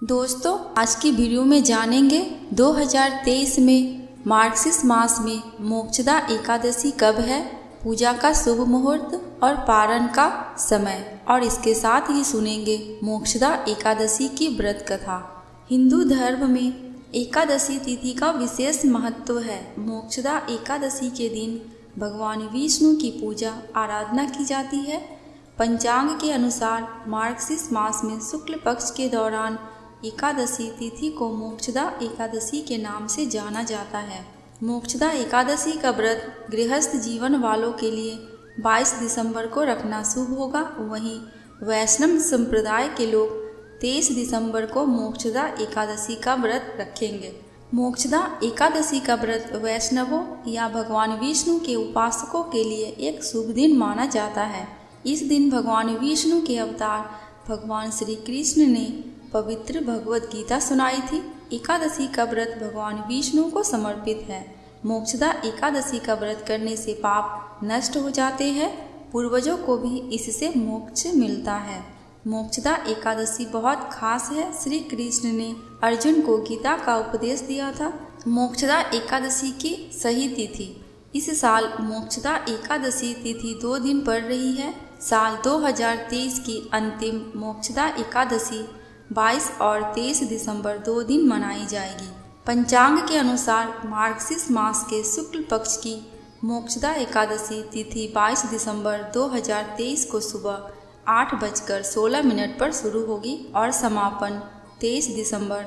दोस्तों, आज की वीडियो में जानेंगे 2023 में मार्गशीर्ष मास में मोक्षदा एकादशी कब है, पूजा का शुभ मुहूर्त और पारण का समय, और इसके साथ ही सुनेंगे मोक्षदा एकादशी की व्रत कथा। हिंदू धर्म में एकादशी तिथि का विशेष महत्व है। मोक्षदा एकादशी के दिन भगवान विष्णु की पूजा आराधना की जाती है। पंचांग के अनुसार मार्गशीर्ष मास में शुक्ल पक्ष के दौरान एकादशी तिथि को मोक्षदा एकादशी के नाम से जाना जाता है। मोक्षदा एकादशी का व्रत गृहस्थ जीवन वालों के लिए 22 दिसंबर को रखना शुभ होगा। वहीं वैष्णव संप्रदाय के लोग 23 दिसंबर को मोक्षदा एकादशी का व्रत रखेंगे। मोक्षदा एकादशी का व्रत वैष्णवों या भगवान विष्णु के उपासकों के लिए एक शुभ दिन माना जाता है। इस दिन भगवान विष्णु के अवतार भगवान श्री कृष्ण ने पवित्र भगवत गीता सुनाई थी। एकादशी का व्रत भगवान विष्णु को समर्पित है। मोक्षदा एकादशी का व्रत करने से पाप नष्ट हो जाते हैं। पूर्वजों को भी इससे मोक्ष मिलता है। मोक्षदा एकादशी बहुत खास है। श्री कृष्ण ने अर्जुन को गीता का उपदेश दिया था। मोक्षदा एकादशी की सही तिथि। इस साल मोक्षदा एकादशी तिथि 2 दिन पड़ रही है। साल 2023 की अंतिम मोक्षदा एकादशी 22 और 23 दिसंबर 2 दिन मनाई जाएगी। पंचांग के अनुसार मार्गशीर्ष मास के शुक्ल पक्ष की मोक्षदा एकादशी तिथि 22 दिसंबर 2023 को सुबह 8:16 पर शुरू होगी और समापन 23 दिसंबर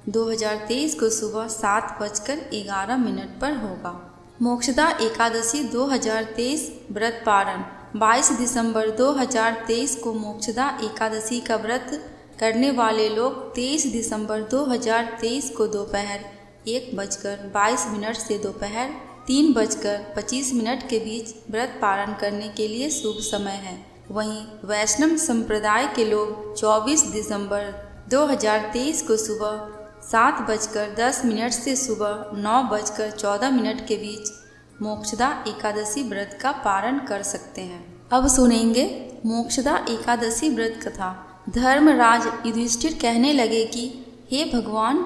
2023 को सुबह 7:11 पर होगा। मोक्षदा एकादशी 2023 व्रत पारण। 22 दिसंबर 2023 को मोक्षदा एकादशी का व्रत करने वाले लोग 23 दिसंबर 2023 को दोपहर 1:22 से दोपहर 3:25 के बीच व्रत पारण करने के लिए शुभ समय है। वहीं वैष्णव संप्रदाय के लोग 24 दिसंबर 2023 को सुबह 7:10 से सुबह 9:14 के बीच मोक्षदा एकादशी व्रत का पारण कर सकते हैं। अब सुनेंगे मोक्षदा एकादशी व्रत कथा। धर्मराज युधिष्ठिर कहने लगे कि हे भगवान,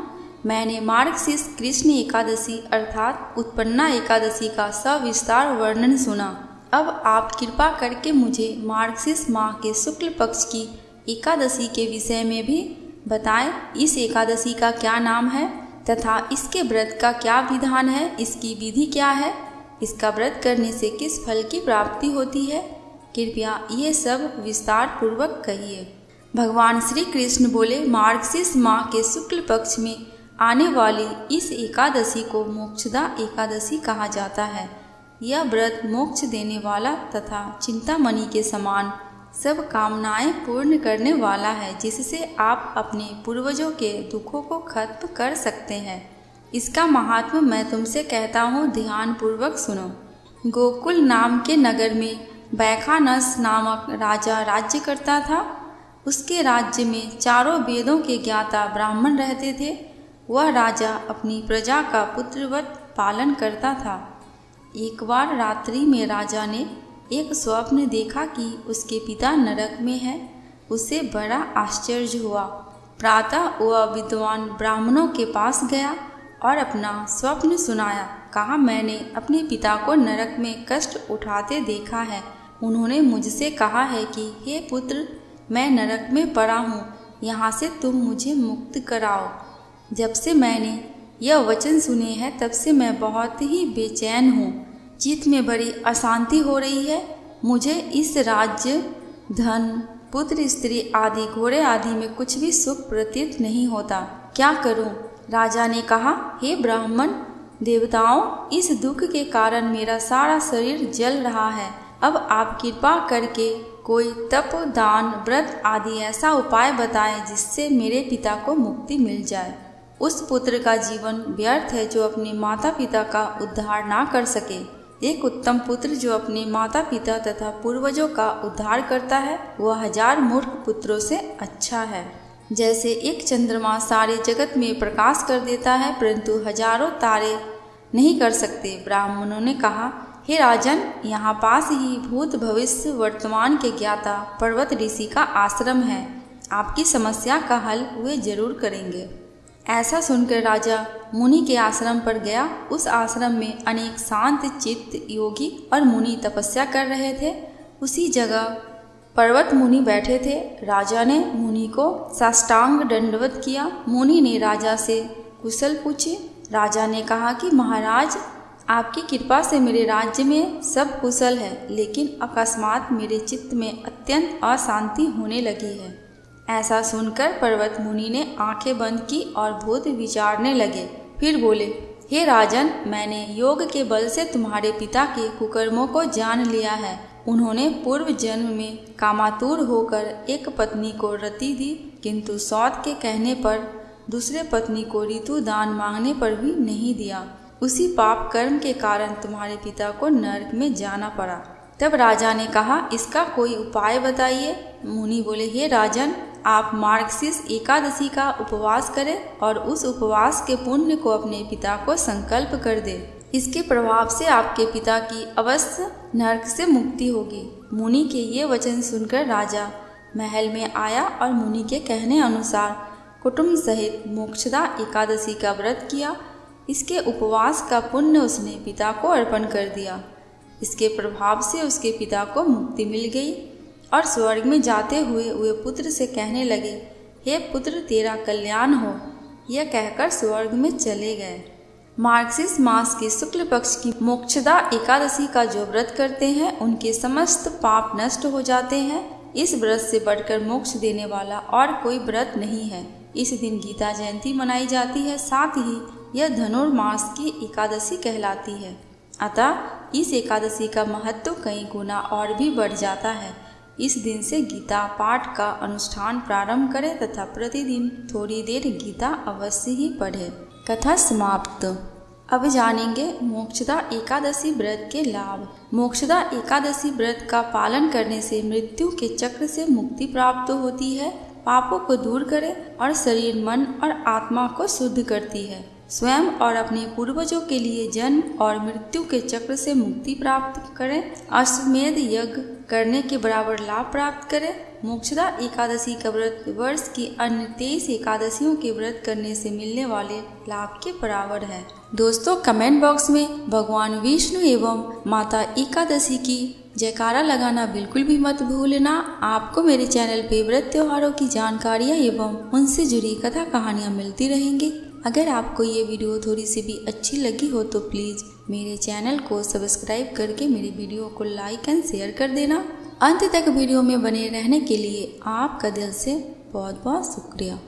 मैंने मार्गशीर्ष कृष्ण एकादशी अर्थात उत्पन्ना एकादशी का सविस्तार वर्णन सुना। अब आप कृपा करके मुझे मार्गशीर्ष माह के शुक्ल पक्ष की एकादशी के विषय में भी बताएं। इस एकादशी का क्या नाम है तथा इसके व्रत का क्या विधान है, इसकी विधि क्या है, इसका व्रत करने से किस फल की प्राप्ति होती है, कृपया ये सब विस्तार पूर्वक कहिए। भगवान श्री कृष्ण बोले, मार्गशीर्ष माह के शुक्ल पक्ष में आने वाली इस एकादशी को मोक्षदा एकादशी कहा जाता है। यह व्रत मोक्ष देने वाला तथा चिंतामणि के समान सब कामनाएं पूर्ण करने वाला है, जिससे आप अपने पूर्वजों के दुखों को खत्म कर सकते हैं। इसका महात्म मैं तुमसे कहता हूँ, ध्यान पूर्वक सुनो। गोकुल नाम के नगर में बैखानस नामक राजा राज्य करता था। उसके राज्य में चारों वेदों के ज्ञाता ब्राह्मण रहते थे। वह राजा अपनी प्रजा का पुत्रवत पालन करता था। एक बार रात्रि में राजा ने एक स्वप्न देखा कि उसके पिता नरक में है। उसे बड़ा आश्चर्य हुआ। प्रातः वह विद्वान ब्राह्मणों के पास गया और अपना स्वप्न सुनाया। कहा, मैंने अपने पिता को नरक में कष्ट उठाते देखा है। उन्होंने मुझसे कहा है कि हे पुत्र, मैं नरक में पड़ा हूँ, यहाँ से तुम मुझे मुक्त कराओ। जब से मैंने यह वचन सुने हैं तब से मैं बहुत ही बेचैन हूँ। चित्त में बड़ी अशांति हो रही है। मुझे इस राज्य, धन, पुत्र, स्त्री आदि, घोड़े आदि में कुछ भी सुख प्रतीत नहीं होता। क्या करूँ? राजा ने कहा, हे ब्राह्मण देवताओं, इस दुख के कारण मेरा सारा शरीर जल रहा है। अब आप कृपा करके कोई तप, दान, व्रत आदि ऐसा उपाय बताएं जिससे मेरे पिता को मुक्ति मिल जाए। उस पुत्र का जीवन व्यर्थ है जो अपने माता पिता का उद्धार ना कर सके। एक उत्तम पुत्र जो अपने माता पिता तथा पूर्वजों का उद्धार करता है, वह 1000 मूर्ख पुत्रों से अच्छा है। जैसे एक चंद्रमा सारे जगत में प्रकाश कर देता है, परंतु हजारों तारे नहीं कर सकते। ब्राह्मणों ने कहा, हे राजन, यहाँ पास ही भूत भविष्य वर्तमान के ज्ञाता पर्वत ऋषि का आश्रम है। आपकी समस्या का हल वे जरूर करेंगे। ऐसा सुनकर राजा मुनि के आश्रम पर गया। उस आश्रम में अनेक शांत चित्त योगी और मुनि तपस्या कर रहे थे। उसी जगह पर्वत मुनि बैठे थे। राजा ने मुनि को साष्टांग दंडवत किया। मुनि ने राजा से कुशल पूछे। राजा ने कहा कि महाराज, आपकी कृपा से मेरे राज्य में सब कुशल है, लेकिन अकस्मात मेरे चित्त में अत्यंत अशांति होने लगी है। ऐसा सुनकर पर्वत मुनि ने आंखें बंद की और बहुत विचारने लगे। फिर बोले, हे राजन, मैंने योग के बल से तुम्हारे पिता के कुकर्मों को जान लिया है। उन्होंने पूर्व जन्म में कामातुर होकर एक पत्नी को रति दी, किंतु सौत के कहने पर दूसरे पत्नी को ऋतु दान मांगने पर भी नहीं दिया। उसी पाप कर्म के कारण तुम्हारे पिता को नरक में जाना पड़ा। तब राजा ने कहा, इसका कोई उपाय बताइए। मुनि बोले, हे राजन, आप मार्गशीर्ष एकादशी का उपवास करें और उस उपवास के पुण्य को अपने पिता को संकल्प कर दे। इसके प्रभाव से आपके पिता की अवश्य नरक से मुक्ति होगी। मुनि के ये वचन सुनकर राजा महल में आया और मुनि के कहने अनुसार कुटुंब सहित मोक्षदा एकादशी का व्रत किया। इसके उपवास का पुण्य उसने पिता को अर्पण कर दिया। इसके प्रभाव से उसके पिता को मुक्ति मिल गई और स्वर्ग में जाते हुए वे पुत्र से कहने लगे, हे पुत्र, तेरा कल्याण हो। यह कहकर स्वर्ग में चले गए। मार्गशीर्ष मास के शुक्ल पक्ष की मोक्षदा एकादशी का जो व्रत करते हैं, उनके समस्त पाप नष्ट हो जाते हैं। इस व्रत से बढ़कर मोक्ष देने वाला और कोई व्रत नहीं है। इस दिन गीता जयंती मनाई जाती है। साथ ही यह धनुर्मास की एकादशी कहलाती है। अतः इस एकादशी का महत्व कई गुना और भी बढ़ जाता है। इस दिन से गीता पाठ का अनुष्ठान प्रारंभ करें तथा प्रतिदिन थोड़ी देर गीता अवश्य ही पढ़ें। कथा समाप्त। अब जानेंगे मोक्षदा एकादशी व्रत के लाभ। मोक्षदा एकादशी व्रत का पालन करने से मृत्यु के चक्र से मुक्ति प्राप्त होती है, पापों को दूर करे और शरीर, मन और आत्मा को शुद्ध करती है। स्वयं और अपने पूर्वजों के लिए जन्म और मृत्यु के चक्र से मुक्ति प्राप्त करें। अश्वमेध यज्ञ करने के बराबर लाभ प्राप्त करें। मोक्षदा एकादशी का व्रत वर्ष की अन्य 23 एकादशियों के व्रत करने से मिलने वाले लाभ के बराबर है। दोस्तों, कमेंट बॉक्स में भगवान विष्णु एवं माता एकादशी की जयकारा लगाना बिल्कुल भी मत भूलना। आपको मेरे चैनल पे व्रत त्योहारों की जानकारियाँ एवं उनसे जुड़ी कथा कहानियाँ मिलती रहेंगी। अगर आपको ये वीडियो थोड़ी सी भी अच्छी लगी हो तो प्लीज़ मेरे चैनल को सब्सक्राइब करके मेरे वीडियो को लाइक एंड शेयर कर देना। अंत तक वीडियो में बने रहने के लिए आपका दिल से बहुत बहुत शुक्रिया।